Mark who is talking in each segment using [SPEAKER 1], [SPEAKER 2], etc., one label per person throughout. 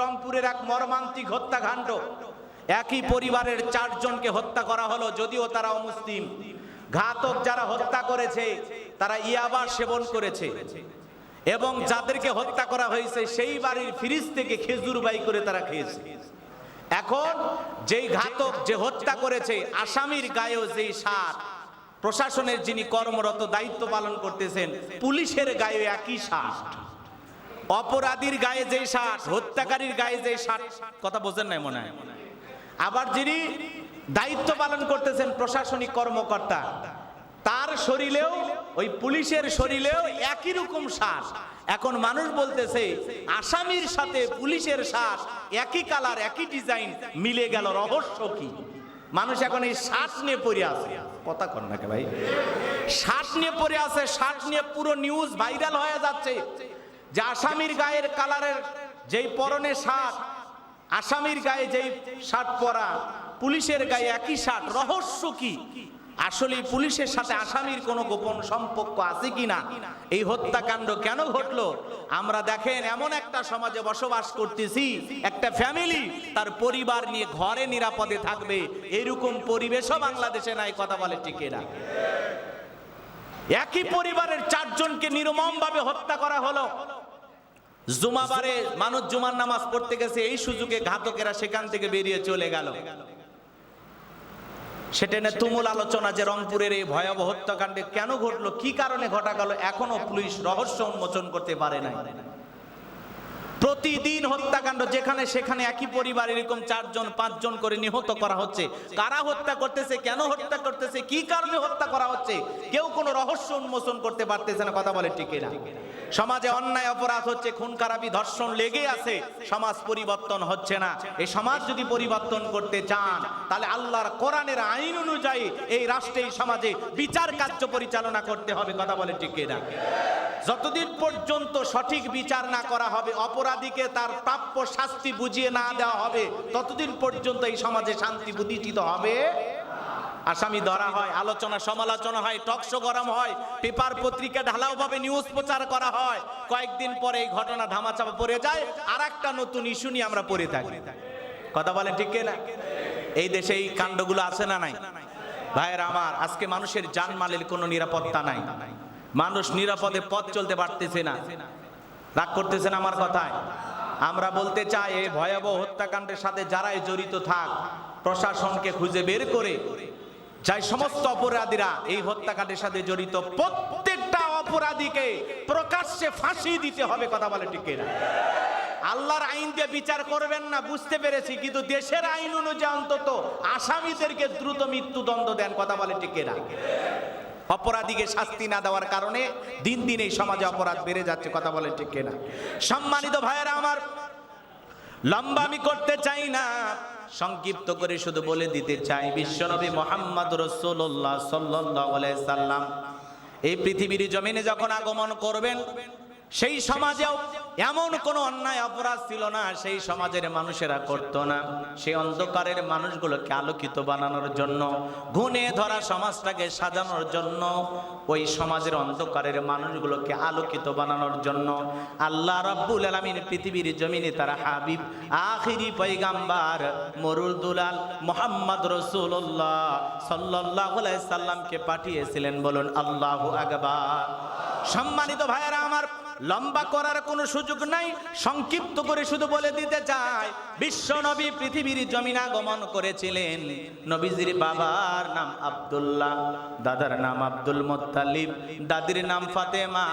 [SPEAKER 1] রংপুরের এক মর্মান্তিক হত্যাকাণ্ড। একই পরিবারের 4 জনকে হত্যা করা হলো, যদিও তারা অমুসলিম। ঘাতক যারা হত্যা করেছে তারা ইয়াবা সেবন করেছে এবং যাদেরকে হত্যা করা হয়েছে সেই বাড়ির ফ্রিজ থেকে খেজুর বাই করে তারা খেয়েছে। এখন যেই ঘাতক যে হত্যা করেছে, আসামির গায়েও যেই সার, প্রশাসনের যিনি কর্মরত দায়িত্ব পালন করতেছেন পুলিশের গায়ে একই সার। অপরাধীর গায়ে যেই সার, হত্যাকারীর গায়ে যেই সার, কথা বোঝেন নাই মনে হয়। আবার যিনি দায়িত্ব পালন করতেছেন প্রশাসনিক কর্মকর্তা, তার শরীরেও, ওই পুলিশের শরীরেও একই রকম শ্বাস। এখন মানুষ বলতেছে আসামির সাথে পুলিশের শ্বাস একই কালার, একই ডিজাইন, মিলে গেল, রহস্য কি? মানুষ এখন এই শ্বাস নিয়ে পড়ে আছে, কথা কর না কে ভাই, শ্বাস নিয়ে পড়ে আছে। শ্বাস নিয়ে পুরো নিউজ ভাইরাল হয়ে যাচ্ছে যে আসামির গায়ের কালারের যেই পরনে শার্ট, আসামির গায়ে যেই শার্ট পরা, পুলিশের গায়ে একই শার্ট, রহস্য কি? আসলে পুলিশের সাথে আসামির কোনো গোপন সম্পর্ক আছে কিনা? এই হত্যাকাণ্ড কেন ঘটলো? আমরা দেখেন এমন একটা সমাজে বসবাস করতেছি, একটা ফ্যামিলি তার পরিবার নিয়ে ঘরে নিরাপদে থাকবে, এরকম পরিবেশও বাংলাদেশে নাই, কথা বলে ঠিক না? একই পরিবারের 4 জনকে নির্মমভাবে হত্যা করা হলো। জুমাবারে মানুষ জুমার নামাজ পড়তে গেছে, এই সুযোগে ঘাতকেরা সেখান থেকে বেরিয়ে চলে গেল। সেটা নিয়ে তুমুল আলোচনা যে রংপুরের এই ভয়াবহ হত্যাকাণ্ড কেন ঘটলো, কি কারণে ঘটা গেল, এখনো পুলিশ রহস্য উন্মোচন করতে পারে নাই। প্রতিদিন হত্যাকাণ্ড, যেখানে সেখানে একই পরিবার এরকম 4 জন 5 জন করে নিহত করা হচ্ছে। কারা হত্যা করতেছে, কেন হত্যা করতেছে, কি কারণে হত্যা করা হচ্ছে, কেউ কোনো রহস্য উন্মোচন করতে পারতেছে না, কথা বলে ঠিক না? সমাজে অন্যায় অপরাধ হচ্ছে, খুন খারাপি ধর্ষণ লেগে আছে, সমাজ পরিবর্তন হচ্ছে না। এই সমাজ যদি পরিবর্তন করতে চান তাহলে আল্লাহর কোরআনের আইন অনুযায়ী এই রাষ্ট্রে, এই সমাজে বিচার কার্য পরিচালনা করতে হবে, কথা বলে ঠিক না? যতদিন পর্যন্ত সঠিক বিচার না করা হবে, অপরাধীকে তার প্রাপ্য শাস্তি বুঝিয়ে না দেওয়া হবে, ততদিন পর্যন্ত এই সমাজে শান্তি প্রতিষ্ঠিত হবে। আসামি ধরা হয়, আলোচনা সমালোচনা হয়, টকশো গরম হয়, পেপার পত্রিকা ঢালাও ভাবে নিউজ প্রচার করা হয়, কয়েকদিন পরে এই ঘটনা ধামাচাপা পড়ে যায়, আর একটা নতুন ইস্যু নিয়ে আমরা পড়ে থাকি, কথা বলে ঠিক না? এই দেশে এই কাণ্ডগুলো আছে না নাই? ভাইয়েরা আমার, আজকে মানুষের জানমালের কোনো নিরাপত্তা নাই, মানুষ নিরাপদে পথ চলতে পারতেছে না। রাগ করতেছেন আমার কথায়? আমরা বলতে চাই এই ভয়াবহ হত্যাকাণ্ডের সাথে যারাই জড়িত থাক, প্রশাসনকে খুঁজে বের করে যাই সমস্ত অপরাধীরা এই হত্যাকাণ্ডের সাথে জড়িত, প্রত্যেকটা অপরাধীকে প্রকাশ্যে ফাঁসি দিতে হবে, কথা বলে ঠিক না? আল্লাহর আইন দিয়ে বিচার করবেন না বুঝতে পেরেছি, কিন্তু দেশের আইন অনুযায়ী অন্তত আসামিদেরকে দ্রুত মৃত্যুদণ্ড দেন, কথা বলে ঠিক না? অপরাধীকে শাস্তি না দেওয়ার কারণে দিন দিন এই সমাজে অপরাধ বেড়ে যাচ্ছে, কথা বলে ঠিক না? সম্মানিত ভাইয়েরা আমার, লম্বা আমি করতে চাই না, সংক্ষিপ্ত করে শুধু বলে দিতে চাই, বিশ্বনবী মুহাম্মদ রাসূলুল্লাহ সাল্লাল্লাহু আলাইহি সাল্লাম এই পৃথিবীর জমিনে যখন আগমন করবেন, সেই সমাজেও এমন কোন অন্যায় অপরাধ ছিল না সেই সমাজের মানুষেরা করতো না। সেই অন্ধকারের মানুষগুলোকে আলোকিত বানানোর জন্য, গুণে ধরা সমাজটাকে সাজানোর জন্য, ওই সমাজের অন্ধকারের মানুষগুলোকে আলোকিত বানানোর জন্য আল্লাহ রাব্বুল আলামিন পৃথিবীর জমিনে তার হাবিব আখিরি পয়গাম্বার মরুল দুলাল মুহাম্মদ রাসূলুল্লাহ সাল্লাল্লাহু আলাইহি সাল্লামকে পাঠিয়েছিলেন। বলুন আল্লাহু আকবার। সম্মানিত ভাইয়েরা আমার, লম্বা করার কোনো সুযোগ নাই, সংক্ষিপ্ত করে শুধু বলে দিতে চাই, বিশ্ব নবী পৃথিবীর জমিনে আগমন করেছিলেন। নবীজির বাবার নাম আব্দুল্লাহ, দাদার নাম আব্দুল মুত্তালিব, দাদির নাম ফাতেমা,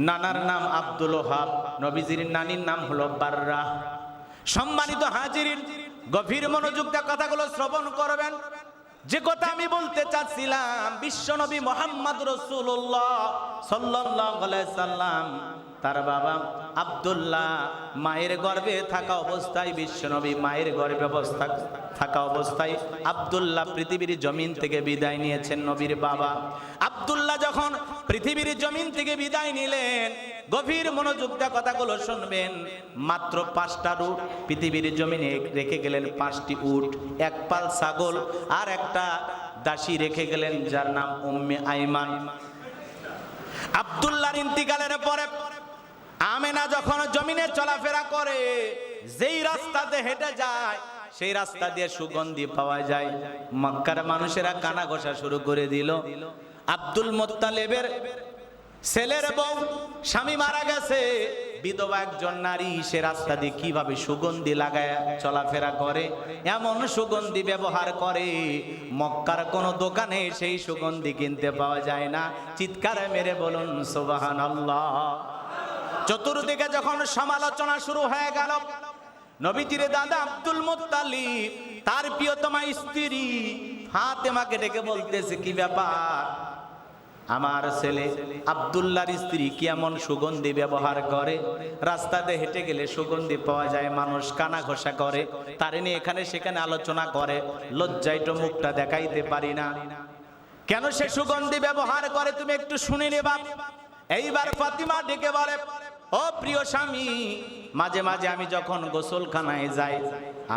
[SPEAKER 1] নানার নাম আব্দুল ওহাব, নবীজির নানির নাম হলো বাররা। সম্মানিত হাজিরিন, গভীর মনোযোগ দিয়ে কথাগুলো শ্রবণ করবেন। যে কথা আমি বলতে চাচ্ছিলাম, বিশ্বনবী মুহাম্মদ রাসূলুল্লাহ সাল্লাল্লাহু আলাইহি সাল্লাম তার বাবা আব্দুল্লাহ মায়ের গর্ভে থাকা অবস্থায়, বিশ্বনবী মায়ের গর্ভে থাকা অবস্থায় আব্দুল্লাহ পৃথিবীর জমিন থেকে বিদায় নিয়েছেন। নবীর বাবা আব্দুল্লাহ যখন পৃথিবীর জমিন থেকে বিদায় নিলেন, গভীর মনোযোগ দিয়ে কথাগুলো শুনবেন। মাত্র 5টা উট পৃথিবীর জমিনে রেখে গেলেন, 5টি উট, এক পাল ছাগল আর একটা দাসী রেখে গেলেন যার নাম উম্মে আইমান। আব্দুল্লাহর ইন্তিকালের পরে আমেনা যখন জমিনে চলাফেরা করে, যেই রাস্তাতে হেঁটে যায় সেই রাস্তা দিয়ে সুগন্ধি পাওয়া যায়। মক্কার মানুষেরা কানা ঘষা শুরু করে দিল। আব্দুল মুত্তালিবের ছেলের বউ, স্বামী মারা গেছে, বিধবা একজন নারী, সে রাস্তা দিয়ে কিভাবে সুগন্ধি লাগায় চলাফেরা করে, এমন সুগন্ধি ব্যবহার করে মক্কার কোন দোকানে সেই সুগন্ধি কিনতে পাওয়া যায় না। চিৎকার মেরে বলুন সুবহানাল্লাহ। চতুর্দিকে যখন সমালোচনা শুরু হয়ে গেল, নবীজির দাদা আব্দুল মুত্তালিব তার প্রিয়তমা স্ত্রী ফাতেমাকে ডেকে বলতেছে, কি ব্যাপার, আমার ছেলে আব্দুল্লাহর স্ত্রী কি এমন সুগন্ধি ব্যবহার করে, রাস্তাতে হেঁটে গেলে সুগন্ধি পাওয়া যায়, মানুষ কানা ঘষা করে, তার নিয়ে এখানে সেখানে আলোচনা করে, লজ্জায় তো মুখটা দেখাইতে পারি না, কেন সে সুগন্ধি ব্যবহার করে তুমি একটু শুনে নেবা। এইবার ফাতিমা ডেকে বলে, ও প্রিয় স্বামী, মাঝে মাঝে আমি যখন গোসলখানায় যাই,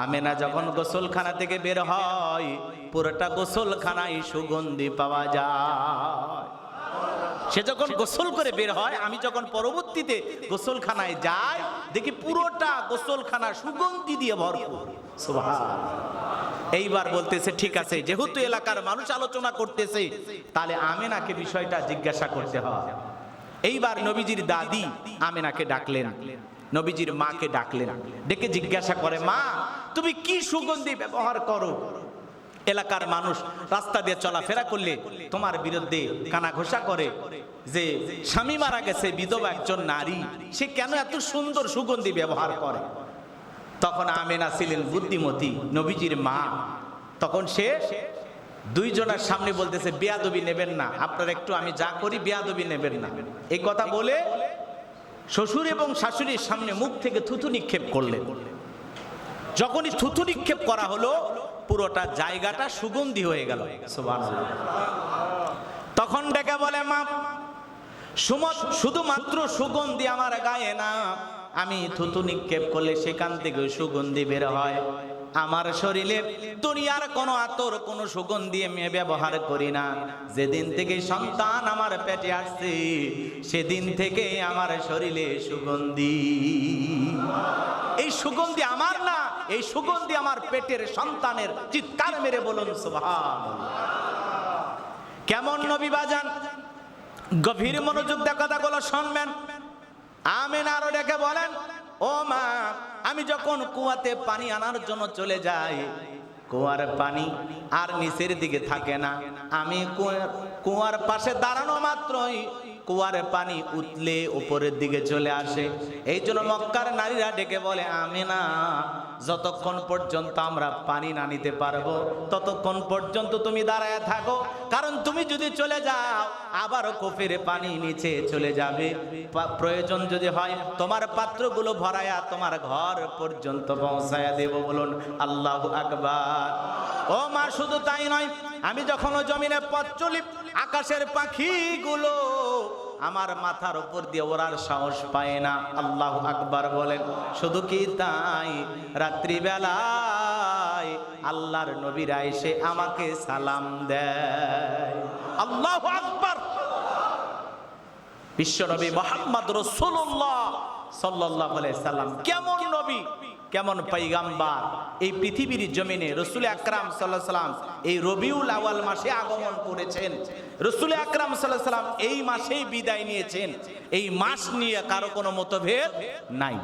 [SPEAKER 1] আমেনা যখন গোসলখানা থেকে বের হয়, পুরোটা গোসলখানায় সুগন্ধি পাওয়া যায়। সে যখন গোসল করে বের হয়, আমি যখন পরবর্তীতে গোসলখানায় যাই, দেখি পুরোটা গোসলখানা সুগন্ধি দিয়ে ভরপুর। সুবহানাল্লাহ। এইবার বলতেছে, ঠিক আছে, যেহেতু এলাকার মানুষ আলোচনা করতেছে, তাহলে আমেনাকে বিষয়টা জিজ্ঞাসা করতে হয়। এইবার নবীজির দাদি আমেনাকে ডাকলেন, নবীজির মাকে ডাকলেন, ডেকে জিজ্ঞাসা করে, মা তুমি কি সুগন্ধি ব্যবহার করো, এলাকার মানুষ রাস্তা দিয়ে চলাফেরা করলে তোমার বিরুদ্ধে কানা ঘোষা করে, যে স্বামী মারা গেছে বিধবা একজন নারী, সে কেন এত সুন্দর সুগন্ধি ব্যবহার করে। তখন আমেনা ছিলেন বুদ্ধিমতী, নবীজির মা, তখন সে দুইজনের সামনে বলতেছে, বেয়াদবি নেবেন না আপনারা, একটু আমি যা করি বেয়াদবি নেবেন না, এই কথা বলে শ্বশুর এবং শাশুড়ির সামনে মুখ থেকে থুথু নিক্ষেপ করলেন। যখনই থুথু নিক্ষেপ করা হলো, পুরোটা জায়গাটা সুগন্ধি হয়ে গেল। সুবহানাল্লাহ। তখন ডেকে বলে, মা শুধুমাত্র সুগন্ধি আমার গায়ে না, আমি থুথু নিক্ষেপ করলে সেখান থেকে সুগন্ধি বের হয়। আমার শরীরে দুনিয়ার কোনো আতর, কোনো সুগন্ধি আমি ব্যবহার করি না। যেদিন থেকে সন্তান আমার পেটে আসছে, সেদিন থেকে আমার শরীরে সুগন্ধি। এই সুগন্ধি আমার না, এই সুগন্ধি আমার পেটের সন্তানের। চিৎকার মেরে বলুন সুবহানাল্লাহ। কেমন নবী বাজান, গভীর মনোযোগ দিয়ে কথাগুলো শুনবেন। আমেনা আরো ডেকে বলেন, ও মা, আমি যখন কুয়াতে পানি আনার জন্য চলে যাই, কুয়ার পানি আর নিচের দিকে থাকে না, আমি কুয়ার পাশে দাঁড়ানো মাত্রই কুয়ার পানি উতলে উপরের দিকে চলে আসে। এই জন্য মক্কার নারীরা ডেকে বলে, আমেনা, যতক্ষণ পর্যন্ত আমরা পানি না নিতে পারবো ততক্ষণ পর্যন্ত তুমি দাঁড়ায় থাকো, কারণ তুমি যদি চলে যাও আবারও কুফের পানি নিচে চলে যাবে। প্রয়োজন যদি হয় তোমার পাত্রগুলো ভরায়া তোমার ঘর পর্যন্ত পৌঁছায়া দেব। বলুন আল্লাহু আকবার। ও মা, শুধু তাই নয়, আমি যখন জমিনে পথ চলি, আকাশের পাখিগুলো আমার মাথার উপর দিয়ে ওড়ার সাহস পায় না। আল্লাহু আকবার বলেন। শুধু কি তাই, রাত্রিবেলায় আল্লাহর নবীরা এসে আমাকে সালাম দেয়। আল্লাহু আকবার। বিশ্বনবী মুহাম্মদ রাসূলুল্লাহ সাল্লাল্লাহু আলাইহি সাল্লাম কেমন নবী, কেমন পয়গম্বর, এই পৃথিবীর জমিনে রাসূল আকরাম সাল্লাল্লাহু আলাইহি সাল্লাম এই রবিউল আউয়াল মাসে আগমন করেছেন। রাসূল আকরাম সাল্লাল্লাহু আলাইহি সাল্লাম এই মাসেই বিদায় নিয়েছেন। এই মাস নিয়ে কারো কোনো মতভেদ নাই।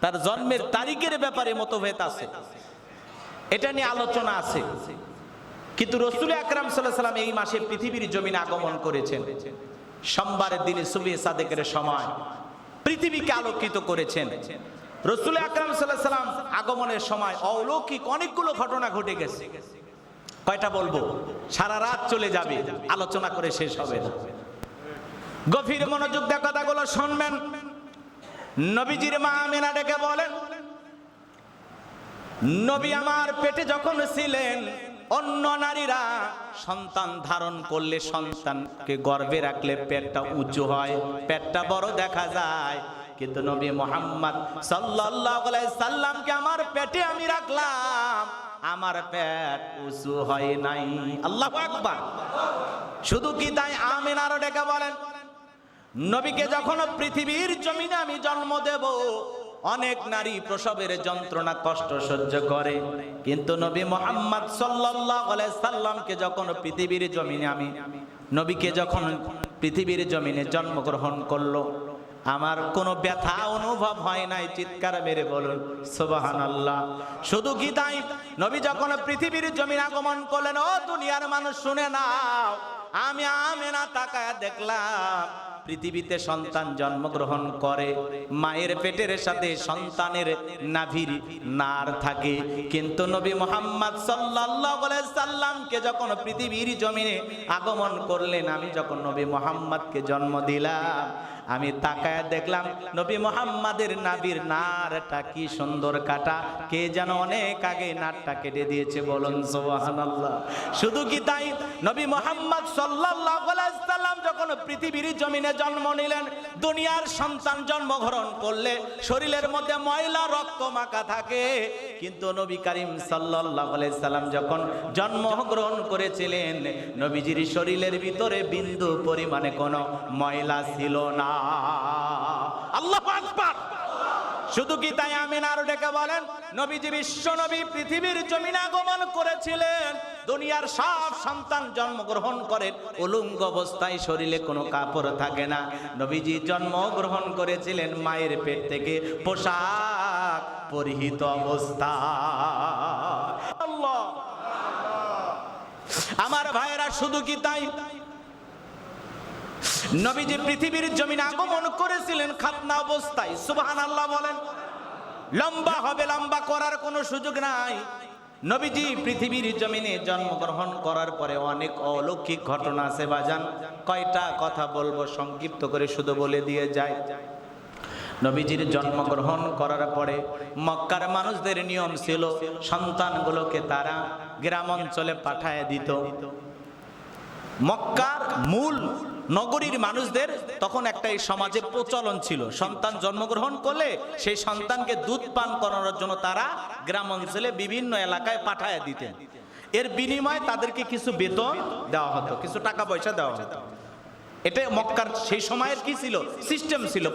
[SPEAKER 1] তার জন্মের তারিখের ব্যাপারে মতভেদ আছে, এটা নিয়ে আলোচনা আছে, কিন্তু রাসূল আকরাম সাল্লাল্লাহু আলাইহি সাল্লাম এই মাসে পৃথিবীর জমিনে আগমন করেছেন। সোমবারের দিনে সুবহে সাদেকের সময় পৃথিবীকে আলোকিত করেছেন। রাসূল আকরাম সাল্লাল্লাহু আলাইহি সাল্লাম আগমনের সময় অলৌকিক অনেকগুলো ঘটনা ঘটে গেছে। কয়টা বলবো? সারা রাত চলে যাবে, আলোচনা করে শেষ হবে না। গভীর মনোযোগ দিয়ে কথাগুলো শুনবেন। নবীজির মা আমেনা ডেকে বলেন, নবী আমার পেটে যখন ছিলেন, অন্য নারীরা সন্তান ধারণ করলে, সন্তানকে গর্ভে রাখলে পেটটা উঁচু হয়, পেটটা বড় দেখা যায়, কিন্তু নবী মুহাম্মদ সাল্লাল্লাহু আলাইহি সাল্লামকে আমার পেটে আমি রাখলাম, আমার পেট উঁচু হয় নাই। আল্লাহু আকবার। শুধু কি তাই, আমেনারও ডেকে বলেন, নবীকে যখন পৃথিবীর জমিনে আমি জন্ম দেব, অনেক নারী প্রসবের যন্ত্রণা কষ্ট সহ্য করে, কিন্তু নবী মুহাম্মদ সাল্লাল্লাহু আলাইহি সাল্লামকে যখন পৃথিবীর জমিনে আমি নবীকে যখন পৃথিবীর জমিনে জন্মগ্রহণ করলো, আমার কোনো ব্যথা অনুভব হয় নাই। চিৎকার মেরে বলুন সুবহানাল্লাহ। শুধু কি তাই, নবী যখন পৃথিবীর জমিনে আগমন করলেন, ও দুনিয়ার মানুষ শুনে নাও, আমি আমেনা তাকায়া দেখলাম পৃথিবীতে সন্তান জন্মগ্রহণ করে, মায়ের পেটের সাথে সন্তানের নাভির নাড় থাকে, কিন্তু নবী মুহাম্মদ সাল্লাল্লাহু আলাইহি সাল্লামকে যখন পৃথিবীর জমিনে আগমন করলেন, আমি যখন নবী মুহাম্মদকে জন্ম দিলাম, আমি তাকায় দেখলাম নবী মুহাম্মাদের নাভির নাড়টা কি সুন্দর কাটা, কে যেন অনেক আগে নাড়টা কেটে দিয়েছে, বলুন সুবহানাল্লাহ। শুধু কি তাই, নবী মুহাম্মদ সাল্লাল্লাহু আলাইহি সাল্লাম যখন পৃথিবীর জমিনে জন্ম নিলেন, দুনিয়ার সন্তান জন্মগ্রহণ করলে শরীরের মধ্যে ময়লা রক্ত মাখা থাকে, কিন্তু নবী করিম সাল্লাল্লাহু আলাইহি সাল্লাম যখন জন্মগ্রহণ করেছিলেন, নবীজির শরীরের ভিতরে বিন্দু পরিমাণে কোনো ময়লা ছিল না। আল্লাহু আকবার। শুধু কি তাই, আমিনা আরো ডেকে বলেন, নবীজি বিশ্ব নবী পৃথিবীর জমিনে আগমন করেছিলেন, দুনিয়ার সব সন্তান জন্মগ্রহণ করেন উলঙ্গ অবস্থায়, শরীরে কোনো কাপড় থাকে না। নবীজি জন্মগ্রহণ করেছিলেন মায়ের পেট থেকে পোশাক পরিহিত অবস্থা। আল্লাহ। আমার ভাইয়েরা, শুধু কি তাই, নবীজি পৃথিবীর জমিনে আগমন করেছিলেন খাতনা অবস্থায়। সুবহানাল্লাহ বলেন। লম্বা হবে, লম্বা করার কোনো সুযোগ নাই। নবীজি পৃথিবীর জমিনে জন্মগ্রহণ করার পরে অনেক অলৌকিক ঘটনা আছে বাজান, কয়টা কথা বলবো সংক্ষিপ্ত করে শুধু বলে দিয়ে যায়। নবীজির জন্মগ্রহণ করার পরে মক্কার মানুষদের নিয়ম ছিল সন্তানগুলোকে তারা গ্রাম অঞ্চলে পাঠায় দিত। মক্কার মূল নগরীর মানুষদের তখন একটা এই সমাজে প্রচলন ছিল, সন্তান জন্মগ্রহণ করলে সেই সন্তানকে দুধ পান করানোর জন্য তারা গ্রাম অঞ্চলে বিভিন্ন এলাকায় পাঠায় দিতেন। এর বিনিময়ে তাদেরকে কিছু বেতন দেওয়া হতো, কিছু টাকা পয়সা দেওয়া হতো। এটা মক্কার সেই সময়ের কি ছিল, সিস্টেম ছিল।